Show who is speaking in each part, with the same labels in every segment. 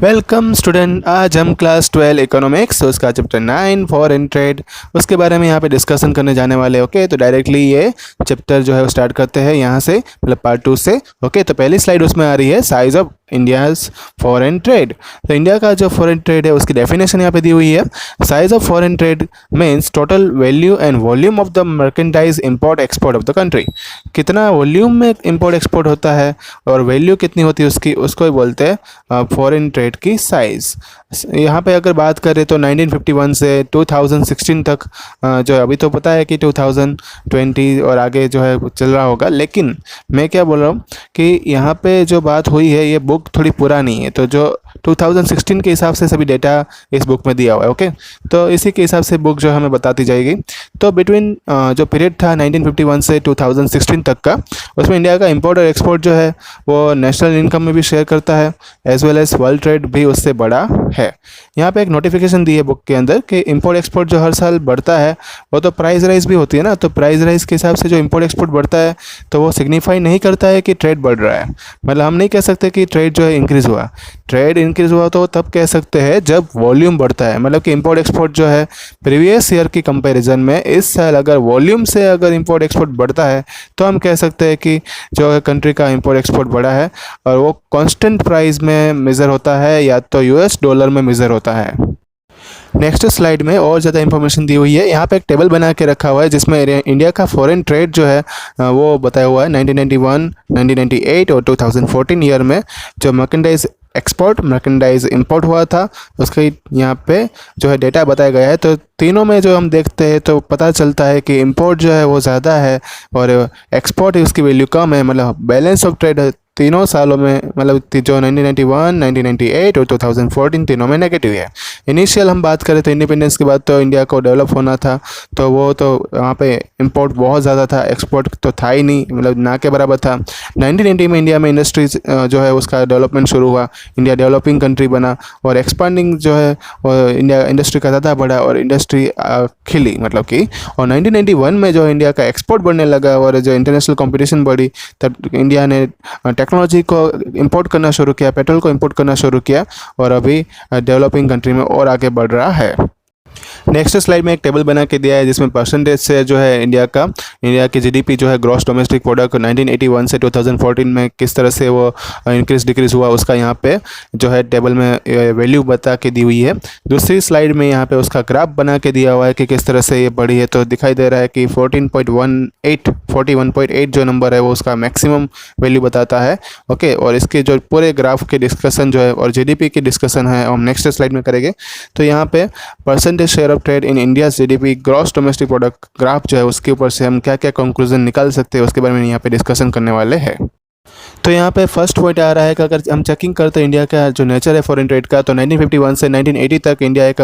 Speaker 1: Welcome student. आज हम class 12 economics उसका चैप्टर 9 फॉरेन ट्रेड उसके बारे में यहाँ पे डिस्कशन करने जाने वाले। ओके, तो डायरेक्टली ये चैप्टर जो है वो स्टार्ट करते हैं यहाँ से, मतलब पार्ट 2 से। ओके, तो पहली स्लाइड उसमें आ रही है size of India's foreign trade. तो इंडिया का जो फॉरेन ट्रेड है उसकी डेफिनेशन यहाँ पे दी हुई है। Size of foreign trade means total value and volume of the merchandise import export of the country. कितना वॉल्यूम में इंपोर्ट एक्सपोर्ट होता है और वैल्यू कितनी होती है उसकी, उसको ही बोलते हैं फॉरेन ट्रेड की साइज़। यहाँ पे अगर बात करें तो 1951 से 2016 तक जो है, अभी तो पता है कि 2020 और आगे जो है चल रहा होगा, लेकिन मैं क्या बोल रहा हूँ कि यहाँ पे जो बात हुई है ये बुक थोड़ी पुरानी है, तो जो 2016 के हिसाब से सभी डेटा इस बुक में दिया हुआ है। ओके, तो इसी के हिसाब से बुक जो हमें बताती जाएगी। तो बिटवीन जो पीरियड था 1951 से 2016 तक का, उसमें इंडिया का इंपोर्ट और एक्सपोर्ट जो है वो नेशनल इनकम में भी शेयर करता है, as well as world trade भी उससे बड़ा है। यहाँ पे एक नोटिफिकेशन दी है बुक के अंदर कि इंपोर्ट एक्सपोर्ट जो हर साल बढ़ता है वो तो प्राइस राइज भी होती है ना, तो प्राइस राइज के हिसाब से जो इंपोर्ट एक्सपोर्ट बढ़ता है तो वो सिग्निफाई नहीं करता है कि ट्रेड बढ़ रहा है। मतलब हम नहीं कह सकते कि ट्रेड जो है इंक्रीज़ हुआ। ट्रेड इंक्रीज़ हुआ तो तब कह सकते हैं जब वॉल्यूम बढ़ता है, मतलब कि इंपोर्ट एक्सपोर्ट जो है प्रीवियस ईयर की कंपैरिजन में इस साल अगर वॉल्यूम से अगर इंपोर्ट एक्सपोर्ट बढ़ता है तो हम कह सकते हैं कि जो कंट्री का इंपोर्ट एक्सपोर्ट बढ़ा है, और वो कांस्टेंट प्राइस में मेज़र होता है या तो यूएस डॉलर में मेज़र होता है। नेक्स्ट स्लाइड में और ज़्यादा इंफॉर्मेशन दी हुई है। यहाँ पे एक टेबल बना के रखा हुआ है जिसमें इंडिया का फॉरेन ट्रेड जो है वो बताया हुआ है। 1991, 1998 और 2014 ईयर में जो मर्केंटाइज एक्सपोर्ट मर्केंटाइज इंपोर्ट हुआ था उसके यहाँ पे जो है डेटा बताया गया है। तो तीनों में जो हम देखते हैं तो पता चलता है कि इंपोर्ट जो है वो ज़्यादा है और एक्सपोर्ट उसकी वैल्यू कम है। मतलब बैलेंस ऑफ ट्रेड तीनों सालों में, मतलब जो 1991, 1998 और 2014 तीनों में नेगेटिव है। इनिशियल हम बात करें तो इंडिपेंडेंस के बाद तो इंडिया को डेवलप होना था, तो वो तो वहाँ पे इंपोर्ट बहुत ज़्यादा था, एक्सपोर्ट तो था ही नहीं, मतलब ना के बराबर था। 1990 में इंडिया में इंडस्ट्रीज जो है उसका डेवलपमेंट शुरू हुआ, इंडिया डेवलपिंग कंट्री बना और एक्सपांडिंग जो है इंडिया इंडस्ट्री का ज़्यादा बढ़ा और इंडस्ट्री खिली, मतलब कि। और 1991 में जो इंडिया का एक्सपोर्ट बढ़ने लगा और जो इंटरनेशनल कंपटीशन बढ़ी, तब इंडिया ने टेक्नोलॉजी को इंपोर्ट करना शुरू किया, पेट्रोल को इंपोर्ट करना शुरू किया और अभी डेवलपिंग कंट्री में और आगे बढ़ रहा है। नेक्स्ट स्लाइड में एक टेबल बना के दिया है जिसमें परसेंटेज से जो है इंडिया की जीडीपी जो है ग्रॉस डोमेस्टिक प्रोडक्ट 1981 से 2014 में किस तरह से वो इंक्रीज डिक्रीज हुआ उसका यहाँ पे जो है टेबल में वैल्यू बता के दी हुई है। दूसरी स्लाइड में यहाँ पे उसका ग्राफ बना के दिया हुआ है कि किस तरह से ये बढ़ी है। तो दिखाई दे रहा है कि 41.8 जो नंबर है वो उसका मैक्सिमम वैल्यू बताता है। ओके, और इसके जो पूरे ग्राफ के डिस्कशन जो है और जीडीपी की डिस्कशन है हम नेक्स्ट स्लाइड में करेंगे। तो यहाँ पे percentage share of trade in India GDP gross domestic product graph जो है उसके ऊपर से हम क्या क्या कंक्लूजन निकाल सकते हैं उसके बारे में यहाँ पे डिस्कशन करने वाले हैं। तो यहाँ पे फर्स्ट पॉइंट आ रहा है कि अगर हम चेकिंग करते हैं इंडिया का जो नेचर है फॉरेन ट्रेड का, तो 1951 से 1980 तक इंडिया एक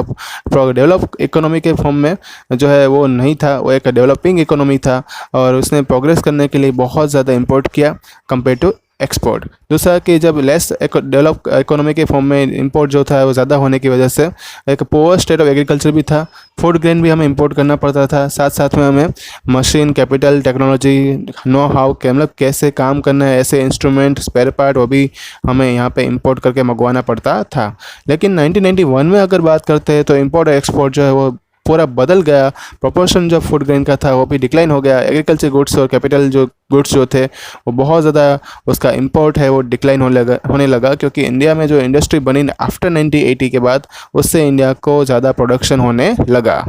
Speaker 1: डेवलप इकोनॉमी के फॉर्म में जो है वो नहीं था, वो एक डेवलपिंग इकोनॉमी था और उसने प्रोग्रेस करने के लिए बहुत ज़्यादा इंपोर्ट किया कंपेयर टू एक्सपोर्ट। दूसरा कि जब लेस डेवलप इकोनॉमी के फॉर्म में इंपोर्ट जो था वो ज़्यादा होने की वजह से एक पुअर स्टेट ऑफ एग्रीकल्चर भी था, फूड ग्रेन भी हमें इंपोर्ट करना पड़ता था, साथ साथ में हमें machine capital technology know how के मतलब कैसे काम करना है ऐसे इंस्ट्रूमेंट स्पेयर पार्ट वो भी हमें यहाँ पे इंपोर्ट करके मंगवाना पड़ता था। लेकिन 1991 में अगर बात करते हैं तो इंपोर्ट और एक्सपोर्ट जो है वो पूरा बदल गया। प्रोपोर्शन जो फूड ग्रेन का था वो भी डिक्लाइन हो गया। एग्रीकल्चर गुड्स और कैपिटल जो गुड्स जो थे वो बहुत ज़्यादा उसका इंपोर्ट है वो डिक्लाइन होने लगा क्योंकि इंडिया में जो इंडस्ट्री बनी आफ्टर 1980 के बाद उससे इंडिया को ज़्यादा प्रोडक्शन होने लगा।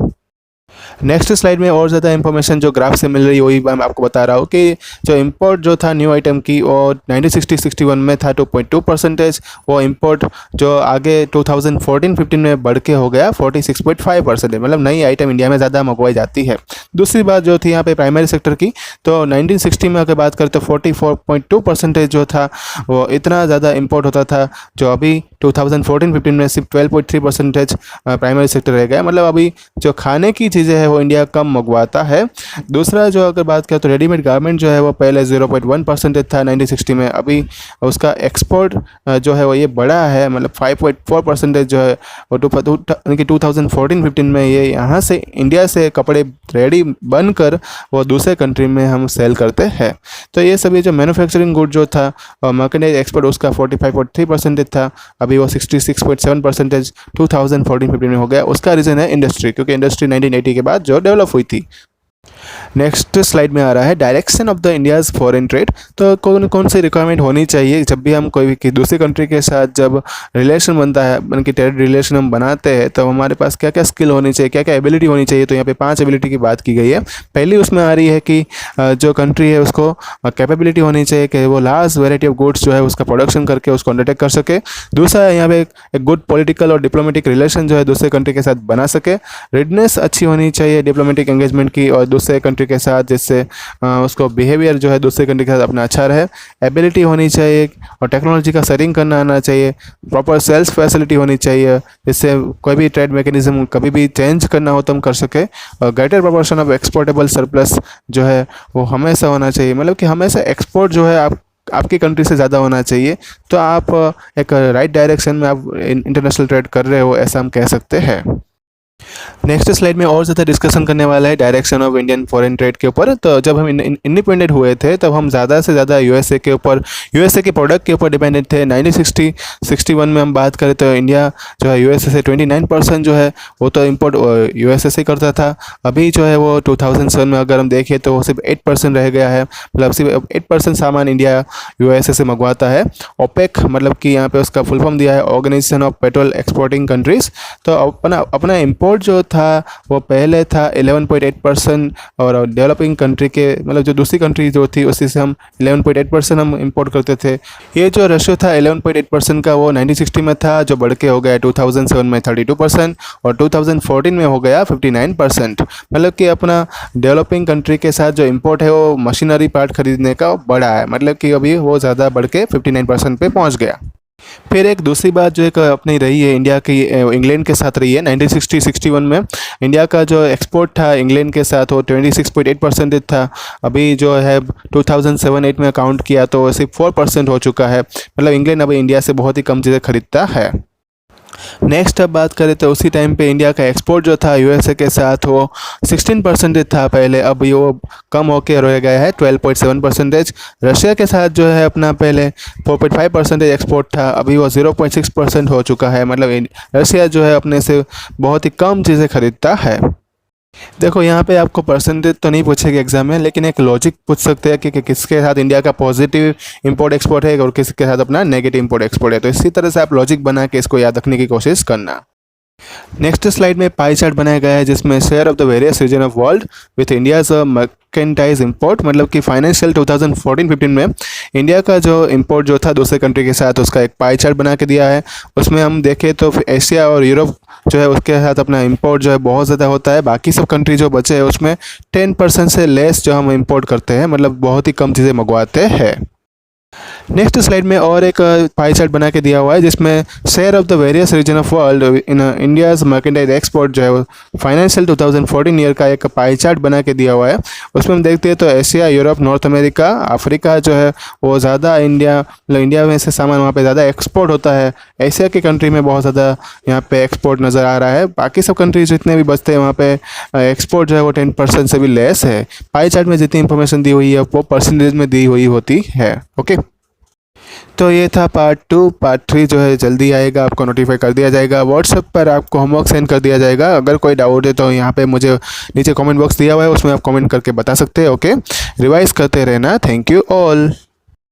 Speaker 1: नेक्स्ट स्लाइड में और ज़्यादा इंफॉर्मेशन जो ग्राफ से मिल रही है वही मैं आपको बता रहा हूँ कि जो इंपोर्ट जो था न्यू आइटम की और 1960-61 में था 2.2%, वो इंपोर्ट जो आगे 2014-15 में बढ़ के हो गया 46.5%, मतलब नई आइटम इंडिया में ज़्यादा मंगवाई जाती है। दूसरी बात जो थी यहाँ पे प्राइमरी सेक्टर की, तो 1960 में अगर बात करें तो 44.2% जो था वो इतना ज़्यादा इंपोर्ट होता था, जो अभी 2014-15 में सिर्फ 12.3% प्राइमरी सेक्टर रह गया। मतलब अभी जो खाने की चीज़ें हैं वो इंडिया कम मंगवाता है। दूसरा जो अगर बात करें तो रेडीमेड गारमेंट जो है वो पहले 0.1% था 1960 में, अभी उसका एक्सपोर्ट जो है वो ये बढ़ा है, मतलब 5.4% जो है वो 2014-15 में ये यहाँ से इंडिया से कपड़े रेडी बनकर वो दूसरे कंट्री में हम सेल करते हैं। तो ये सभी जो मैन्युफैक्चरिंग गुड जो था मर्केंडाइज एक्सपोर्ट उसका 45.3% था, अभी वो 66.7% 2014-15 में हो गया। उसका रीज़न है इंडस्ट्री, क्योंकि इंडस्ट्री 1980 के बाद जो डेवलप हुई थी। नेक्स्ट स्लाइड में आ रहा है direction of the India's foreign trade. तो कौन कौन सी रिक्वायरमेंट होनी चाहिए जब भी हम कोई भी दूसरी कंट्री के साथ जब रिलेशन बनता है, उनकी ट्रेड रिलेशन हम बनाते हैं, तो हमारे पास क्या क्या स्किल होनी चाहिए, क्या क्या एबिलिटी होनी चाहिए। तो यहाँ पे 5 एबिलिटी की बात की गई है। पहली उसमें आ रही है कि जो कंट्री है उसको कैपेबिलिटी होनी चाहिए कि वो लार्ज वेराइटी ऑफ गुड्स जो है उसका प्रोडक्शन करके उसको अंडरटेक कर सके। दूसरा है यहाँ पे एक गुड पॉलिटिकल और डिप्लोमेटिक रिलेशन जो है दूसरे कंट्री के साथ बना सके। रेडनेस अच्छी होनी चाहिए डिप्लोमेटिक एंगेजमेंट की और दूसरे कंट्री के साथ, जिससे उसको बिहेवियर जो है दूसरे कंट्री के साथ अपना अच्छा रहे। एबिलिटी होनी चाहिए और टेक्नोलॉजी का शेयरिंग करना आना चाहिए। प्रॉपर सेल्स फैसिलिटी होनी चाहिए, जिससे कोई भी ट्रेड मैकेनिज्म कभी भी चेंज करना हो तो हम कर सके। और greater proportion of exportable surplus जो है वो हमेशा होना चाहिए, मतलब कि हमेशा एक्सपोर्ट जो है आपकी कंट्री से ज़्यादा होना चाहिए, तो आप एक राइट डायरेक्शन में आप इंटरनेशनल ट्रेड कर रहे हो, ऐसा हम कह सकते हैं। नेक्स्ट स्लाइड में और ज़्यादा डिस्कशन करने वाला है direction of Indian foreign trade के ऊपर। तो जब हम इंडिपेंडेंट हुए थे तब हम ज़्यादा से ज़्यादा यूएसए के ऊपर, यूएसए के प्रोडक्ट के ऊपर डिपेंडेंट थे। 1960-61 में हम बात करें तो इंडिया जो है यूएसए से 29% जो है वो तो इम्पोर्ट यूएसए से करता था। अभी जो है वो 2007 में अगर हम देखें तो वो सिर्फ 8% रह गया है, मतलब सिर्फ 8% सामान इंडिया यूएसए से मंगवाता है। ओपेक मतलब कि यहाँ पे उसका फुल फॉर्म दिया है organisation of petrol exporting countries. तो अपना इम्पोर्ट जो था वो पहले था 11.8% और डेवलपिंग कंट्री के, मतलब जो दूसरी कंट्री जो थी उसी से हम 11.8% हम इंपोर्ट करते थे। ये जो रेशियो था 11.8% का वो 1960 में था, जो बढ़ के हो गया 2007 में 32% और 2014 में हो गया 59%। मतलब कि अपना डेवलपिंग कंट्री के साथ जो इंपोर्ट है वो मशीनरी पार्ट खरीदने का बढ़ा है, मतलब कि अभी वो ज़्यादा बढ़ के 59% पे पहुँच गया। फिर एक दूसरी बात जो एक अपनी रही है इंडिया की, इंग्लैंड के साथ रही है। 1960-61 में इंडिया का जो एक्सपोर्ट था इंग्लैंड के साथ वो 26.8% था। अभी जो है 2007-8 में काउंट किया तो सिर्फ 4% हो चुका है, मतलब इंग्लैंड अभी इंडिया से बहुत ही कम चीज़ें खरीदता है। नेक्स्ट अब बात करें तो उसी टाइम पे इंडिया का एक्सपोर्ट जो था यूएसए के साथ वो 16% था पहले, अब ये वो कम होकर रह गया है 12.7%। रशिया के साथ जो है अपना पहले 4.5% एक्सपोर्ट था, अभी वो 0.6% हो चुका है, मतलब रशिया जो है अपने से बहुत ही कम चीज़ें खरीदता है। देखो यहाँ पे आपको परसेंटेज तो नहीं पूछेगा एग्जाम में, लेकिन एक लॉजिक पूछ सकते हैं कि किसके साथ इंडिया का पॉजिटिव इंपोर्ट एक्सपोर्ट है और किसके साथ अपना नेगेटिव इंपोर्ट एक्सपोर्ट है। तो इसी तरह से आप लॉजिक बना के इसको याद रखने की कोशिश करना। नेक्स्ट स्लाइड में पाई चार्ट बनाया गया है जिसमें share of the various region of world with India's merchandise import, मतलब कि फाइनेंशियल 2014-15 में इंडिया का जो इंपोर्ट जो था दूसरे कंट्री के साथ उसका एक पाई चार्ट बना के दिया है। उसमें हम देखें तो एशिया और यूरोप जो है उसके साथ अपना इंपोर्ट जो है बहुत ज़्यादा होता है, बाकी सब कंट्री जो बचे हैं उसमें 10% से लेस जो हम इंपोर्ट करते हैं, मतलब बहुत ही कम चीज़ें मंगवाते हैं। नेक्स्ट स्लाइड में और एक पाई चार्ट बना के दिया हुआ है जिसमें share of the various region of world in India's merchandise export जो है फाइनेंशियल 2014 ईयर का एक पाई चार्ट बना के दिया हुआ है। उसमें हम देखते हैं तो Asia, Europe, north America, Africa जो है वो ज़्यादा इंडिया में से सामान वहाँ पे ज़्यादा एक्सपोर्ट होता है। एशिया की कंट्री में बहुत ज़्यादा यहाँ पे एक्सपोर्ट नज़र आ रहा है, बाकी सब कंट्रीज जितने भी बचते हैं वहाँ पे एक्सपोर्ट जो है वो 10% से भी लेस है। पाई चार्ट में जितनी इंफॉर्मेशन दी हुई है वो परसेंटेज में दी हुई होती है। ओके, तो ये था पार्ट 2। पार्ट 3 जो है जल्दी आएगा, आपको नोटिफाई कर दिया जाएगा, व्हाट्सएप पर आपको होमवर्क सेंड कर दिया जाएगा। अगर कोई डाउट है तो यहाँ पे मुझे नीचे कमेंट बॉक्स दिया हुआ है, उसमें आप कमेंट करके बता सकते हैं। ओके, रिवाइज करते रहना। Thank you all.